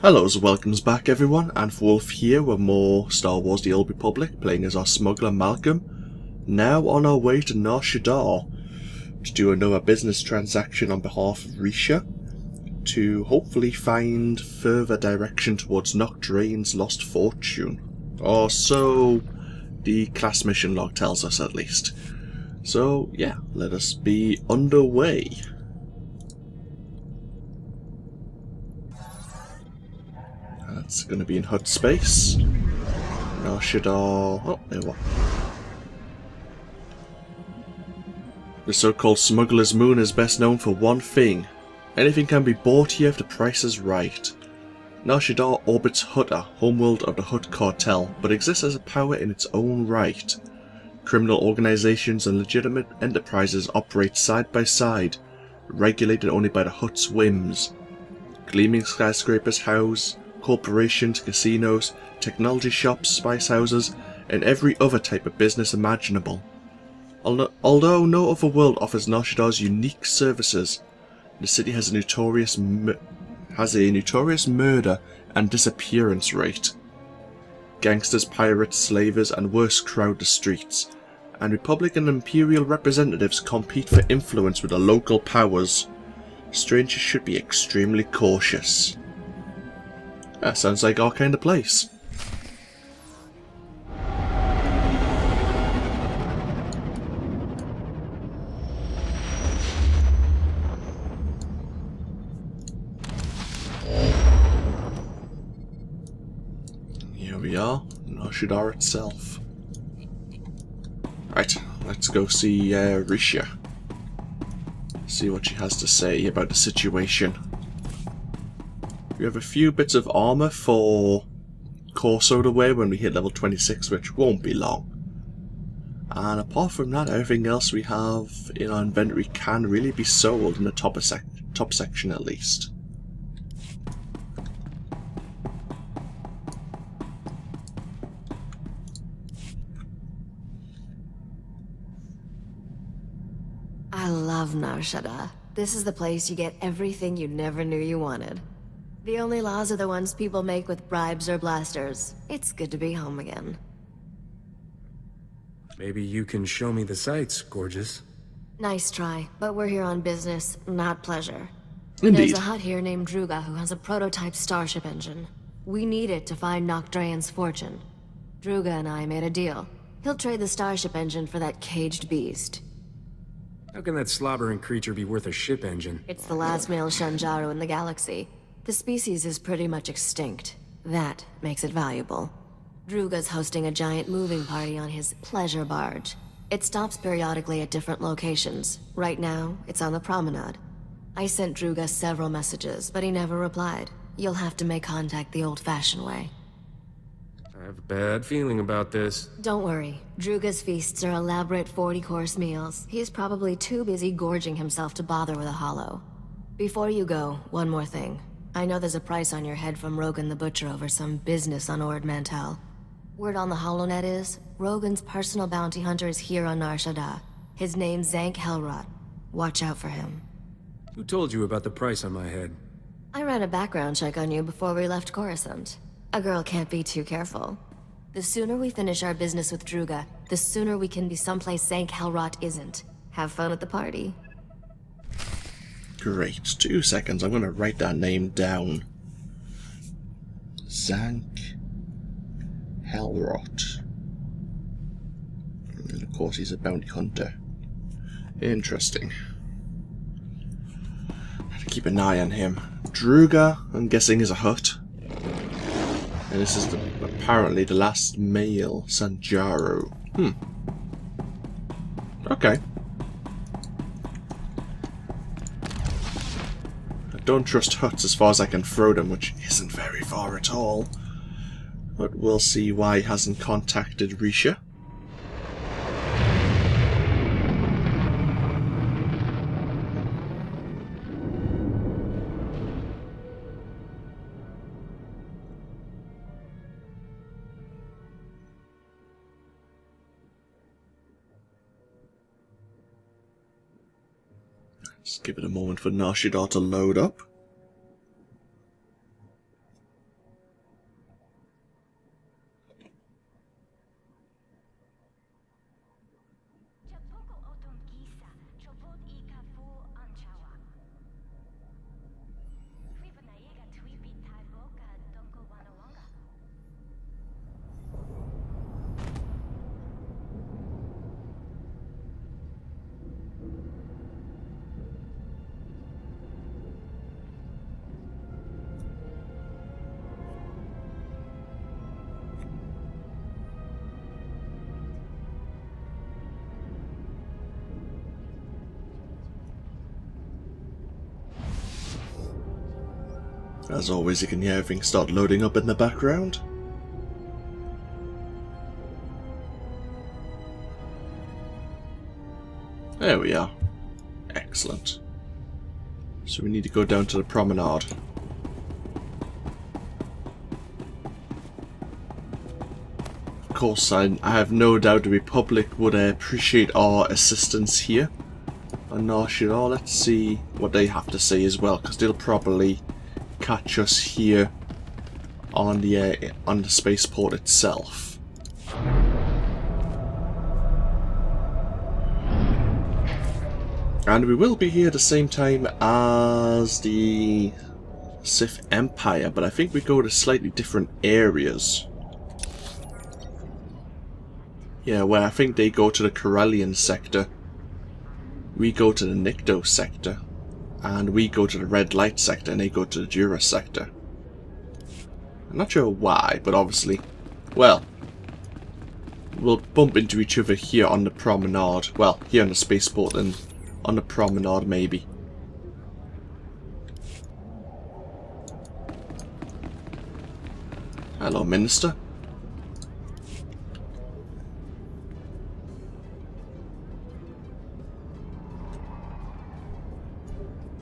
Hello, welcomes back everyone, AnthWolf here with more Star Wars The Old Republic, playing as our smuggler Malcolm. Now on our way to Nar Shaddaa to do another business transaction on behalf of Risha, to hopefully find further direction towards Nocdrane's lost fortune. Or so the class mission log tells us at least. So yeah, let us be underway. That's going to be in Hutt Space. Nar Shaddaa. Oh, there we are. The so-called Smuggler's Moon is best known for one thing. Anything can be bought here if the price is right. Nar Shaddaa orbits Hutt, homeworld of the Hutt cartel, but exists as a power in its own right. Criminal organizations and legitimate enterprises operate side by side, regulated only by the Hutt's whims. Gleaming skyscrapers house corporations, casinos, technology shops, spice houses, and every other type of business imaginable. Although no other world offers Nar Shaddaa's unique services, the city has a notorious murder and disappearance rate. Gangsters, pirates, slavers, and worse crowd the streets, and Republican and Imperial representatives compete for influence with the local powers. Strangers should be extremely cautious. That sounds like our kind of place. Here we are, Nar Shaddaa itself. Right, let's go see Risha. See what she has to say about the situation. We have a few bits of armour for Corso to wear when we hit level 26, which won't be long. And apart from that, everything else we have in our inventory can really be sold in the top section at least. I love Nar Shaddaa. This is the place you get everything you never knew you wanted. The only laws are the ones people make with bribes or blasters. It's good to be home again. Maybe you can show me the sights, gorgeous. Nice try, but we're here on business, not pleasure. Indeed. There's a Hutt here named Druga who has a prototype starship engine. We need it to find Nocdrane's fortune. Druga and I made a deal. He'll trade the starship engine for that caged beast. How can that slobbering creature be worth a ship engine? It's the last male Shanjaru in the galaxy. The species is pretty much extinct. That makes it valuable. Druga's hosting a giant moving party on his pleasure barge. It stops periodically at different locations. Right now, it's on the promenade. I sent Druga several messages, but he never replied. You'll have to make contact the old-fashioned way. I have a bad feeling about this. Don't worry. Druga's feasts are elaborate 40-course meals. He's probably too busy gorging himself to bother with a hollow. Before you go, one more thing. I know there's a price on your head from Rogan the Butcher over some business on Ord Mantell. Word on the HoloNet is, Rogan's personal bounty hunter is here on Nar Shaddaa. His name's Zank Helrot. Watch out for him. Who told you about the price on my head? I ran a background check on you before we left Coruscant. A girl can't be too careful. The sooner we finish our business with Druga, the sooner we can be someplace Zank Helrot isn't. Have fun at the party. Great. 2 seconds. I'm going to write that name down. Zank Helrot. And of course he's a bounty hunter. Interesting. Have to keep an eye on him. Druga, I'm guessing, is a Hutt. And this is apparently the last male Shanjaru. Okay. Don't trust Hutts as far as I can throw them, which isn't very far at all. But we'll see why he hasn't contacted Risha. Just give it a moment for Nar Shaddaa to load up. As always, you can hear everything start loading up in the background. There we are. Excellent. So we need to go down to the promenade. Of course, I have no doubt the Republic would appreciate our assistance here. And Nar Shaddaa, let's see what they have to say as well, because they'll probably catch us here on the spaceport itself. And we will be here at the same time as the Sith Empire, but I think we go to slightly different areas. Yeah, where I think they go to the Corellian sector. We go to the Nikto sector. And we go to the red light sector and they go to the Jura sector. I'm not sure why, but obviously, well, we'll bump into each other here on the promenade. Well, here on the spaceport and on the promenade maybe. Hello, Minister.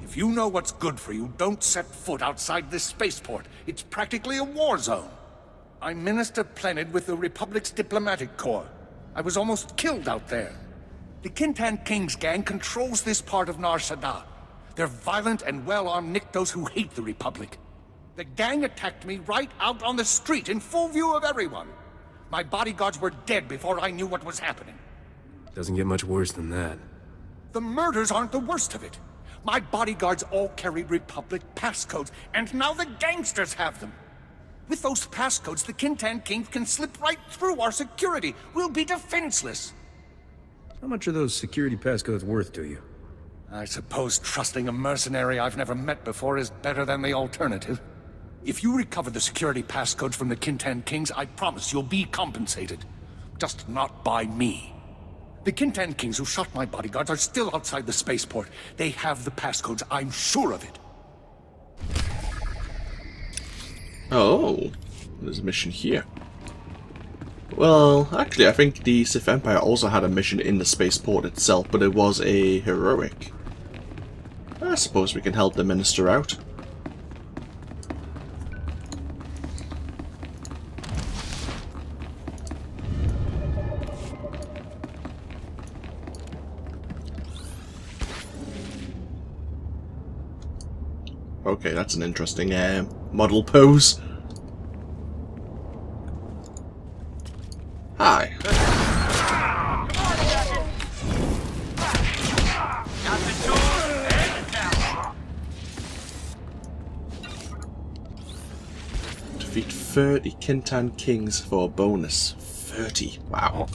If you know what's good for you, don't set foot outside this spaceport. It's practically a war zone. I'm Minister Plenid with the Republic's Diplomatic Corps. I was almost killed out there. The Kintan King's gang controls this part of Nar Shaddaa. They're violent and well-armed Niktos who hate the Republic. The gang attacked me right out on the street in full view of everyone. My bodyguards were dead before I knew what was happening. Doesn't get much worse than that. The murders aren't the worst of it. My bodyguards all carried Republic passcodes, and now the gangsters have them. With those passcodes, the Kintan King can slip right through our security. We'll be defenseless. How much are those security passcodes worth to you? I suppose trusting a mercenary I've never met before is better than the alternative. If you recover the security passcodes from the Kintan Kings, I promise you'll be compensated. Just not by me. The Kintan Kings who shot my bodyguards are still outside the spaceport. They have the passcodes, I'm sure of it. Oh, there's a mission here. Well, actually, I think the Sith Empire also had a mission in the spaceport itself, but it was a heroic. I suppose we can help the Minister out. Okay, that's an interesting model pose. Hi. Defeat 30 Kintan Kings for a bonus. 30. Wow.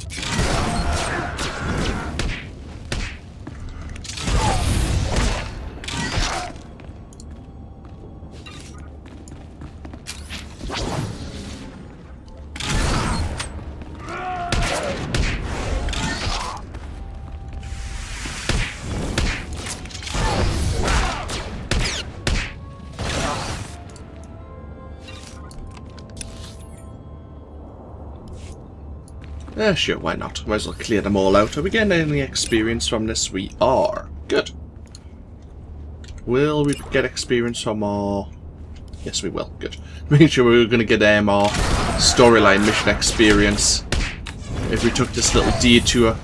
Sure, why not? Might as well clear them all out. Are we getting any experience from this? We are. Good. Will we get experience from our... Yes, we will. Good. Making sure we were going to get our storyline mission experience if we took this little detour.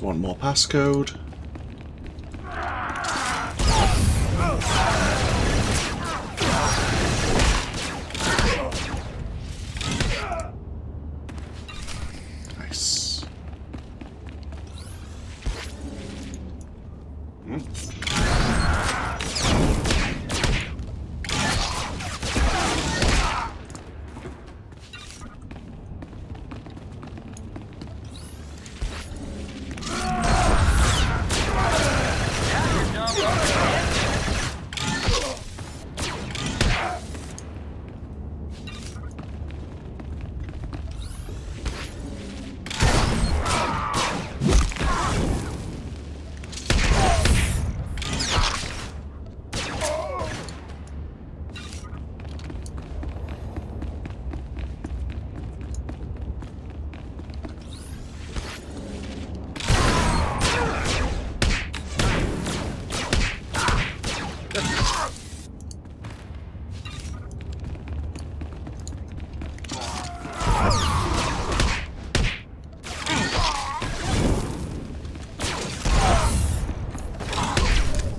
One more passcode. Nice.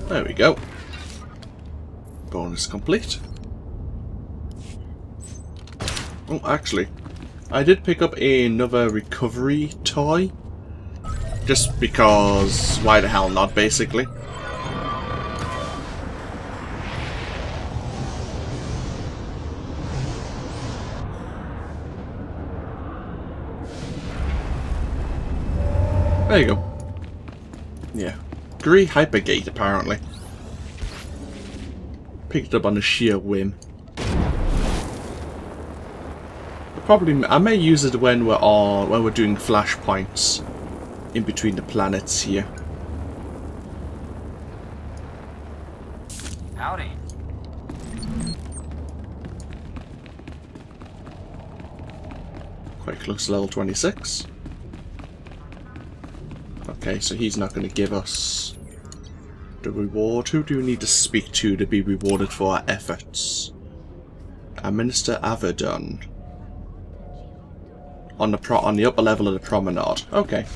There we go. Bonus complete. Oh, actually, I did pick up another recovery toy. Just because, why the hell not, basically. There you go. Yeah. Grey Hypergate, apparently. Picked it up on a sheer whim. I may use it when we're doing flashpoints in between the planets here. Howdy. Quite close to level 26. Okay, so he's not going to give us the reward. Who do we need to speak to be rewarded for our efforts? Minister Avedon. On the upper level of the promenade. Okay.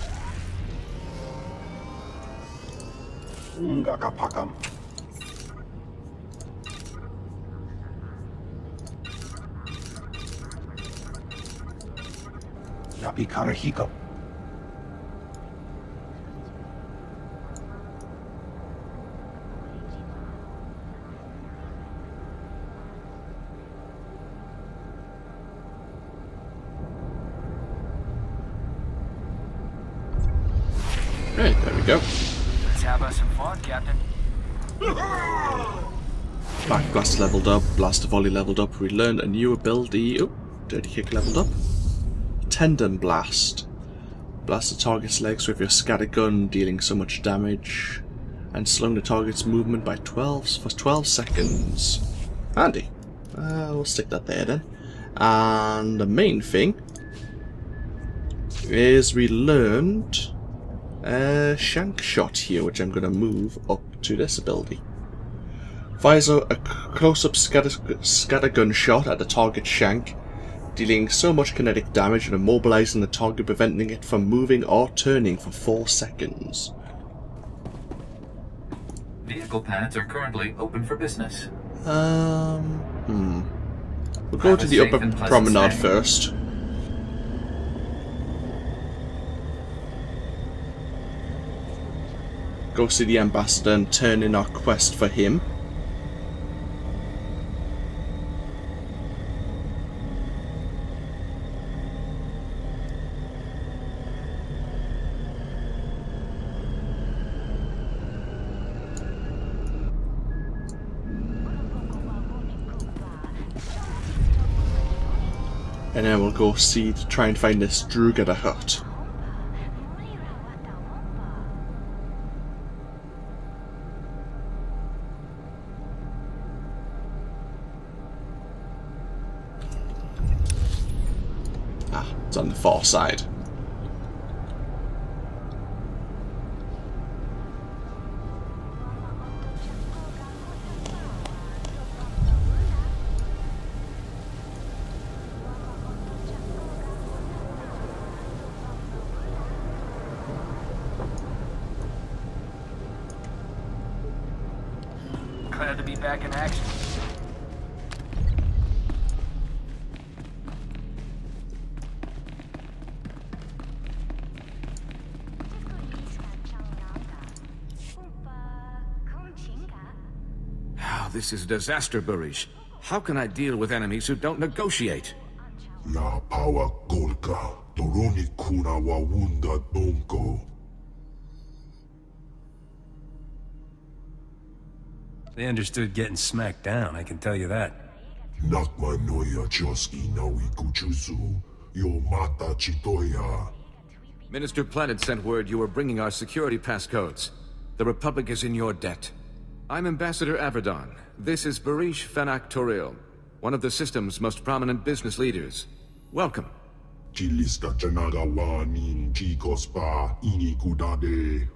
Right, there we go. Let's have us some fun, Captain. Back Blaster leveled up, Blaster Volley leveled up, we learned a new ability. Oh, Dirty Kick leveled up. Tendon Blast. Blast the target's legs with your scatter gun, dealing so much damage. And slowing the target's movement by 12 seconds. Handy. We'll stick that there then. And the main thing is we learned Shank Shot here, which I'm going to move up to this ability. Fires a close-up scattergun shot at the target shank, dealing so much kinetic damage and immobilizing the target, preventing it from moving or turning for 4 seconds. Vehicle pads are currently open for business. We'll go to the upper promenade first. Go see the ambassador and turn in our quest for him. And then we'll go try and find this Druga hut. It's on the far side. Glad to be back in action. This is a disaster, Barish. How can I deal with enemies who don't negotiate? Na power golka, toroni kuna wawunda donko. They understood getting smacked down, I can tell you that. Nakma noya choski nawi kuchuzu, yo mata chitoya. Minister Planet sent word you were bringing our security passcodes. The Republic is in your debt. I'm Ambassador Avedon. This is Barish Fenak Toril, one of the system's most prominent business leaders. Welcome. Chilista chanaga wanin chikospa inikudade.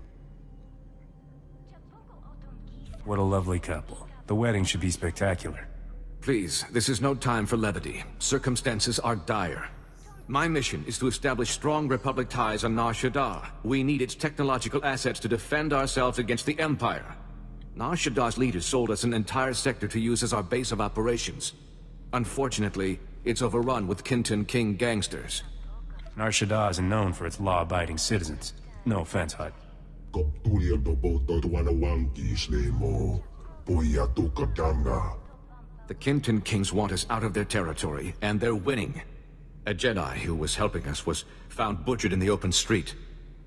What a lovely couple. The wedding should be spectacular. Please, this is no time for levity. Circumstances are dire. My mission is to establish strong Republic ties on Nar Shaddaa. We need its technological assets to defend ourselves against the Empire. Nar Shaddaa's leaders sold us an entire sector to use as our base of operations. Unfortunately, it's overrun with Kinton King gangsters. Nar Shaddaa isn't known for its law-abiding citizens. No offense, Hutt. The Kinton Kings want us out of their territory, and they're winning. A Jedi who was helping us was found butchered in the open street.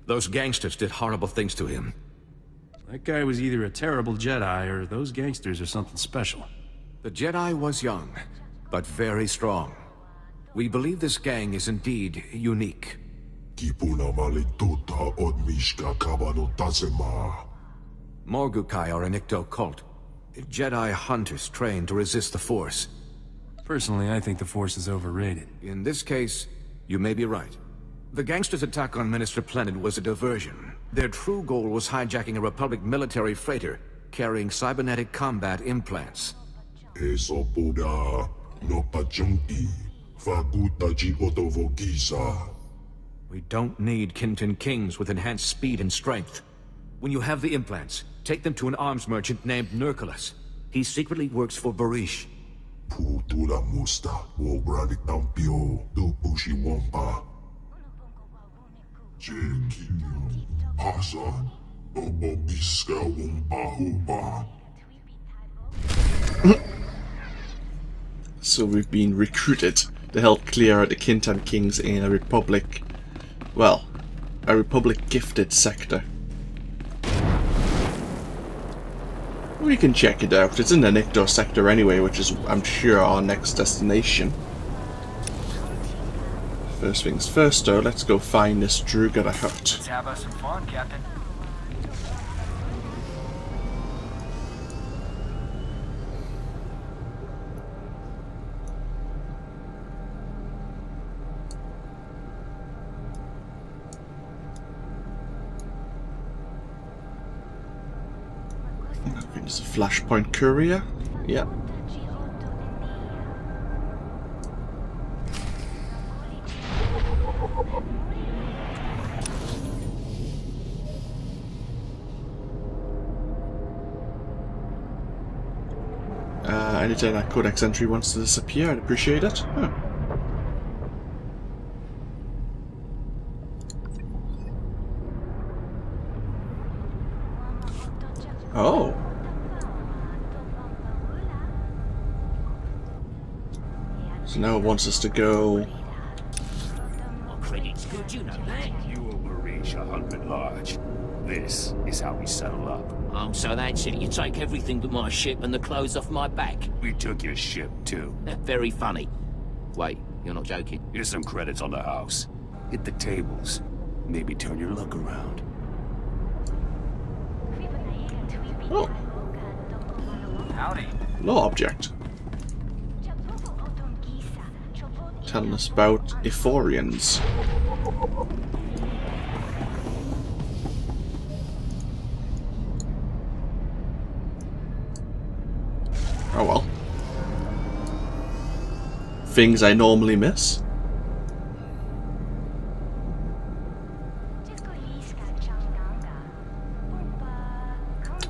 Those gangsters did horrible things to him. That guy was either a terrible Jedi, or those gangsters are something special. The Jedi was young, but very strong. We believe this gang is indeed unique. Morgukai are a Nikto cult. Jedi hunters trained to resist the Force. Personally, I think the Force is overrated. In this case, you may be right. The gangsters' attack on Minister Planet was a diversion. Their true goal was hijacking a Republic military freighter carrying cybernetic combat implants. We don't need Kinton Kings with enhanced speed and strength. When you have the implants, take them to an arms merchant named Nurculus. He secretly works for Barish. So we've been recruited to help clear out the Kinton Kings in a Republic, well, a Republic gifted sector. We can check it out. It's in the Nikto sector anyway, which is, I'm sure, our next destination. First things first, though, let's go find this Druga the Hutt. Let's have us some fun, Captain. Okay, there's a flashpoint courier. Yeah. Anytime that codex entry wants to disappear, I'd appreciate it. Huh. Oh. So now it wants us to go. Credit's good, you know that. You over Risha 100 large. This is how we settle up. So that's it. You take everything but my ship and the clothes off my back. We took your ship, too. Very funny. Wait, you're not joking? Here's some credits on the house. Hit the tables. Maybe turn your luck around. Oh. Howdy. Law object. Telling us about Ithorians. Oh well. Things I normally miss.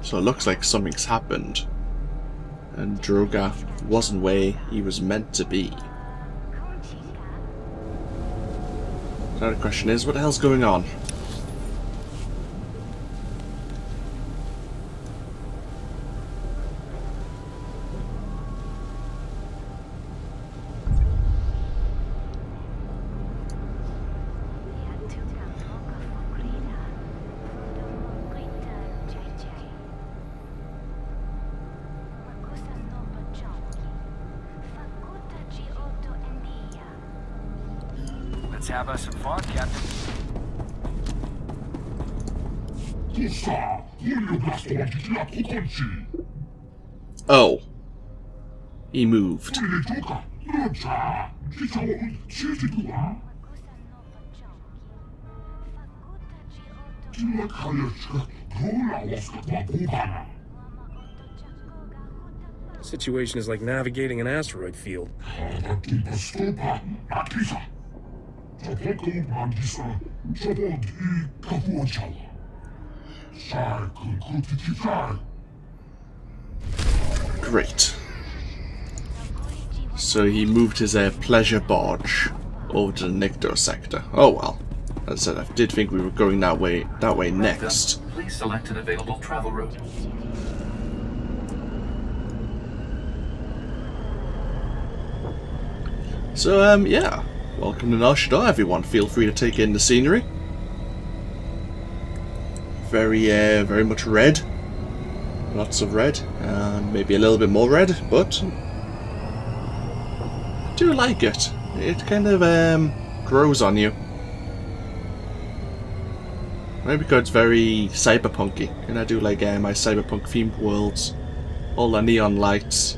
So it looks like something's happened. And Droga wasn't where he was meant to be. Now the question is, what the hell's going on? Let's have us some fun, Captain. Oh. He moved. Situation is like navigating an asteroid field. Great. So he moved his pleasure barge over to the Nikto sector. Oh well. As I said, I did think we were going that way next. Please select an available travel route. So, yeah. Welcome to Nar Shaddaa, everyone. Feel free to take in the scenery. Very much red. Lots of red. Maybe a little bit more red, but I do like it. It kind of grows on you. Maybe because it's very cyberpunky, and I do like my cyberpunk themed worlds. All the neon lights.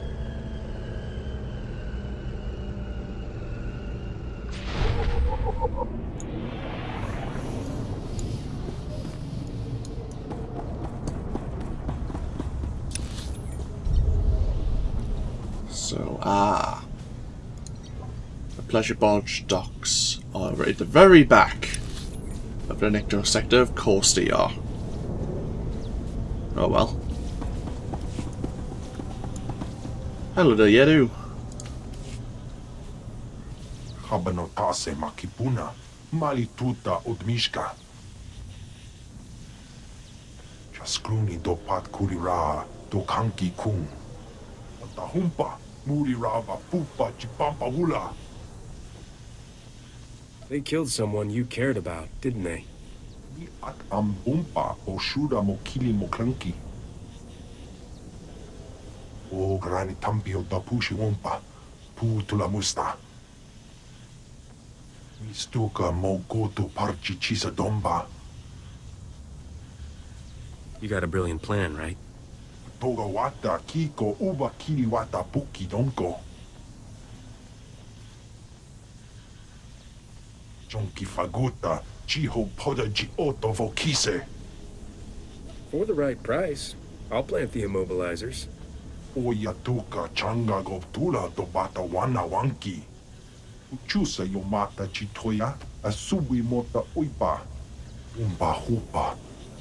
So, the pleasure barge docks are right at the very back of the Nikto sector. Of course they are. Oh well. Hello there, Yedu. Habanotase makipuna, malituta odmishka. Jaskruni do pat kurira do kanki kung. Tahumpa, murirava pupa chipampa hula. They killed someone you cared about, didn't they? At ambumpa oshura mokili moklanki. O grani tampio da pushi wompa, pu tula musta. Mistuka mo go to parchi chisa domba. You got a brilliant plan, right? Toga wata kiko uba kiri wata puki donko. Jonki faguta chiho podaji oto vokise. For the right price, I'll plant the immobilizers. Oyatuka changa goptula do bata wana wanki. Uchusa yomata chitoya asubi mota uipa. Umba hupa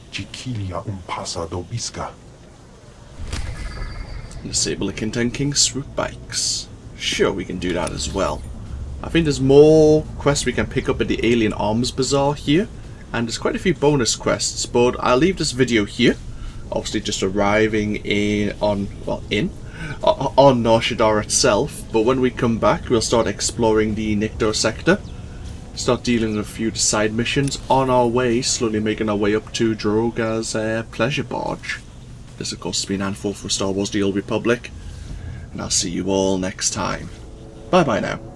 chikilia umpasa do biska. Disable the contending swoop bikes. Sure, we can do that as well. I think there's more quests we can pick up at the Alien Arms Bazaar here, and there's quite a few bonus quests, but I'll leave this video here. Obviously just arriving on Nar Shaddaa itself, but when we come back we'll start exploring the Nikto sector, start dealing with a few side missions on our way, slowly making our way up to Droga's pleasure barge. This of course has been AnthWolf for Star Wars The Old Republic, and I'll see you all next time. Bye bye now.